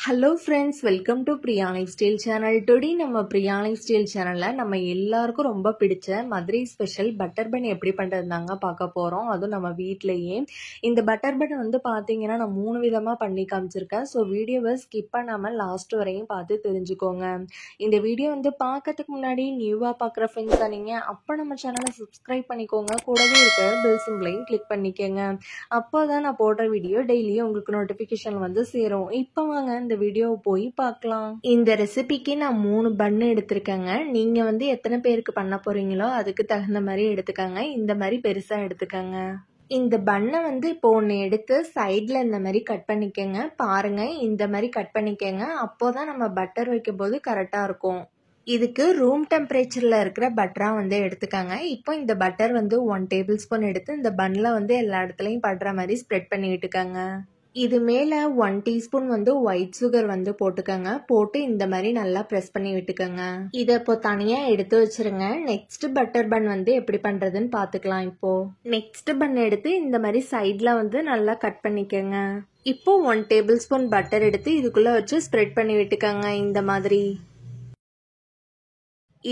Hello friends, welcome to Priya life style channel. Today நம்ம Priya life style சேனலில் நம்ம எல்லாருக்கும் ரொம்ப பிடிச்ச மதுரை ஸ்பெஷல் பட்டர் பன் எப்படி பண்ணுறது தாங்க பார்க்க போகிறோம். அதுவும் நம்ம வீட்டிலையே. இந்த பட்டர் பன் வந்து பார்த்தீங்கன்னா நான் 3 விதமாக பண்ணி காமிச்சிருக்கேன். ஸோ வீடியோவை ஸ்கிப் பண்ணாமல் லாஸ்ட் வரையும் பார்த்து தெரிஞ்சுக்கோங்க. இந்த வீடியோ வந்து பார்க்கறதுக்கு முன்னாடி நியூவாக பார்க்குற ஃப்ரெண்ட்ஸ் தானீங்க, அப்போ நம்ம சேனலை சப்ஸ்கிரைப் பண்ணிக்கோங்க. கூடவே இருக்கிற பெல் சிம்பிளையும் கிளிக் பண்ணிக்கோங்க. அப்போ தான் நான் போடுற வீடியோ டெய்லியும் உங்களுக்கு நோட்டிஃபிகேஷன் வந்து சேரும். இப்போ வாங்க இந்த வீடியோ போய் பார்க்கலாம். இந்த ரெசிபிக்கு நான் 3 பன்னு எடுத்திருக்கேங்க. நீங்க வந்து எத்தனை பேருக்கு பண்ண போறீங்களோ அதுக்கு தகுந்த மாதிரி எடுத்துக்கங்க. இந்த மாதிரி பெருசா எடுத்துக்கங்க. இந்த பண்ணை வந்து இப்போ ஒன்று எடுத்து சைடில் இந்த மாதிரி கட் பண்ணிக்கங்க. பாருங்க, இந்த மாதிரி கட் பண்ணிக்கங்க. அப்போதான் நம்ம பட்டர் வைக்கும் போது கரெக்டாக இருக்கும். இதுக்கு ரூம் டெம்பரேச்சரில் இருக்கிற பட்டராக வந்து எடுத்துக்காங்க. இப்போ இந்த பட்டர் வந்து 1 டேபிள் ஸ்பூன் எடுத்து இந்த பன்னில் வந்து எல்லா இடத்துலையும் படுற மாதிரி ஸ்ப்ரெட் பண்ணி விட்டுக்கங்க. இது மேலே 1 டீஸ்பூன் வந்து ஒயிட் சுகர் வந்து போட்டுக்கங்க. போட்டு இந்த மாதிரி நல்லா ப்ரெஸ் பண்ணி விட்டுக்கங்க. இதை இப்போ தனியாக எடுத்து வச்சிருங்க. நெக்ஸ்ட் பட்டர் பன் வந்து எப்படி பண்ணுறதுன்னு பார்த்துக்கலாம். இப்போ நெக்ஸ்ட் பன் எடுத்து இந்த மாதிரி சைடில் வந்து நல்லா கட் பண்ணிக்கங்க. இப்போ 1 டேபிள் ஸ்பூன் பட்டர் எடுத்து இதுக்குள்ளே வச்சு ஸ்ப்ரெட் பண்ணி விட்டுக்கங்க. இந்த மாதிரி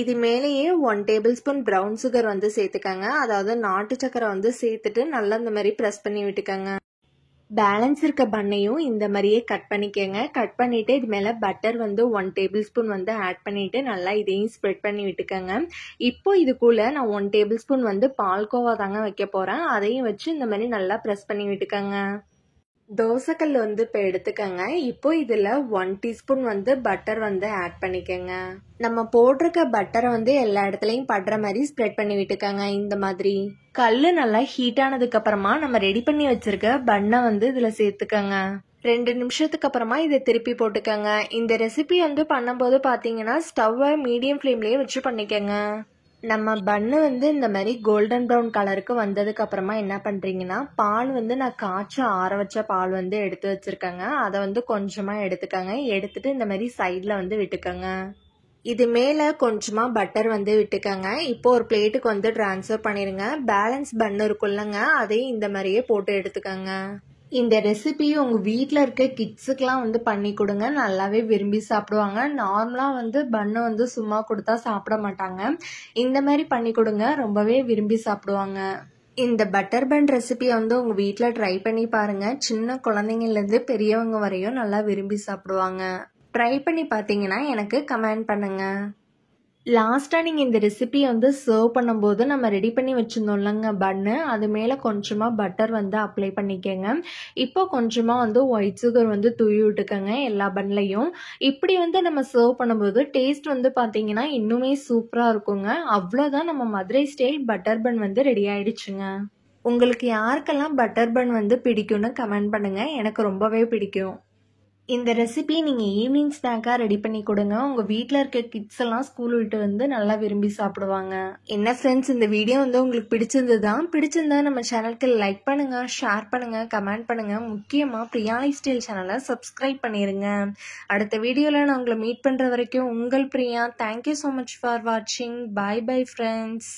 இது மேலேயே 1 டேபிள் ஸ்பூன் ப்ரௌன் சுகர் வந்து சேர்த்துக்கங்க. அதாவது நாட்டு சக்கரை வந்து சேர்த்துட்டு நல்லா இந்த மாதிரி ப்ரெஸ் பண்ணி விட்டுக்கங்க. பேலன்ஸ் இருக்க பண்ணையும் இந்த மாதிரியே கட் பண்ணிக்கங்க. கட் பண்ணிட்டு இது மேலே பட்டர் வந்து 1 டேபிள் ஸ்பூன் வந்து ஆட் பண்ணிட்டு நல்லா இதையும் ஸ்ப்ரெட் பண்ணி விட்டுக்கங்க. இப்போ இதுக்குள்ள நான் 1 டேபிள் ஸ்பூன் வந்து பால்கோவா தாங்க வைக்க போறேன். அதையும் வச்சு இந்த மாதிரி நல்லா ப்ரெஸ் பண்ணி விட்டுக்கங்க. தோசைக்கல் வந்து இப்போ எடுத்துக்கங்க. இப்போ இதில் 1 டீஸ்பூன் வந்து பட்டர் வந்து ஆட் பண்ணிக்கங்க. நம்ம போட்டிருக்க பட்டரை வந்து எல்லா இடத்துலையும் படுற மாதிரி ஸ்ப்ரெட் பண்ணி விட்டுக்கங்க. இந்த மாதிரி கல் நல்லா ஹீட் ஆனதுக்கு அப்புறமா நம்ம ரெடி பண்ணி வச்சிருக்க பன்னை வந்து இதில் சேர்த்துக்கங்க. 2 நிமிஷத்துக்கு அப்புறமா இதை திருப்பி போட்டுக்கங்க. இந்த ரெசிபி வந்து பண்ணும்போது பார்த்தீங்கன்னா ஸ்டவ்வை மீடியம் ஃப்ளேம்லேயே வச்சு பண்ணிக்கங்க. நம்ம பன்னு வந்து இந்த மாதிரி கோல்டன் ப்ரௌன் கலருக்கு வந்ததுக்கு அப்புறமா என்ன பண்றீங்கன்னா, பால் வந்து நான் காய்ச்சி ஆற வச்ச பால் வந்து எடுத்து வச்சிருக்கேங்க. அதை வந்து கொஞ்சமா எடுத்துக்கங்க. எடுத்துட்டு இந்த மாதிரி சைட்ல வந்து விட்டுக்கங்க. இது மேல கொஞ்சமா பட்டர் வந்து விட்டுக்கங்க. இப்போ ஒரு பிளேட்டுக்கு வந்து டிரான்ஸ்ஃபர் பண்ணிருங்க. பேலன்ஸ் பன்னு இருக்குல்லங்க, அதையும் இந்த மாதிரியே போட்டு எடுத்துக்கங்க. இந்த ரெசிபி உங்கள் வீட்டில் இருக்க கிட்ஸுக்கெலாம் வந்து பண்ணி கொடுங்க. நல்லாவே விரும்பி சாப்பிடுவாங்க. நார்மலாக வந்து பன்னு வந்து சும்மா கொடுத்தா சாப்பிட மாட்டாங்க. இந்த மாதிரி பண்ணி கொடுங்க, ரொம்பவே விரும்பி சாப்பிடுவாங்க. இந்த பட்டர் பன் ரெசிபியை வந்து உங்கள் வீட்டில் ட்ரை பண்ணி பாருங்கள். சின்ன குழந்தைங்கலேருந்து பெரியவங்க வரையும் நல்லா விரும்பி சாப்பிடுவாங்க. ட்ரை பண்ணி பார்த்தீங்கன்னா எனக்கு கமெண்ட் பண்ணுங்கள். லாஸ்ட்டாக நீங்கள் இந்த ரெசிபியை வந்து சர்வ் பண்ணும்போது நம்ம ரெடி பண்ணி வச்சுருந்தோம்லங்க பன்னு, அது மேலே கொஞ்சமாக பட்டர் வந்து அப்ளை பண்ணிக்கோங்க. இப்போ கொஞ்சமாக வந்து ஒயிட் சுகர் வந்து தூவி விட்டுக்கோங்க எல்லா பன்லையும். இப்படி வந்து நம்ம சர்வ் பண்ணும்போது டேஸ்ட் வந்து பார்த்தீங்கன்னா இன்னுமே சூப்பராக இருக்குங்க. அவ்வளோதான், நம்ம மதுரை ஸ்டைல் பட்டர் பன் வந்து ரெடி ஆயிடுச்சுங்க. உங்களுக்கு யாருக்கெல்லாம் பட்டர் பன் வந்து பிடிக்கும்னு கமெண்ட் பண்ணுங்கள். எனக்கு ரொம்பவே பிடிக்கும். இந்த ரெசிபி நீங்கள் ஈவினிங் ஸ்நாக்காக ரெடி பண்ணி கொடுங்க. உங்கள் வீட்டில் இருக்க கிட்ஸ் எல்லாம் ஸ்கூல் விட்டு வந்து நல்லா விரும்பி சாப்பிடுவாங்க. என்ன ஃப்ரெண்ட்ஸ், இந்த வீடியோ வந்து உங்களுக்கு பிடிச்சிருந்தா நம்ம சேனலுக்கு லைக் பண்ணுங்கள், ஷேர் பண்ணுங்கள், கமெண்ட் பண்ணுங்கள். முக்கியமாக பிரியா லைஃப் ஸ்டைல் சேனலை சப்ஸ்கிரைப் பண்ணிடுங்க. அடுத்த வீடியோவில் நான் உங்களை மீட் பண்ணுற வரைக்கும் உங்கள் Priya. Thank you so much for வாட்சிங். Bye bye friends.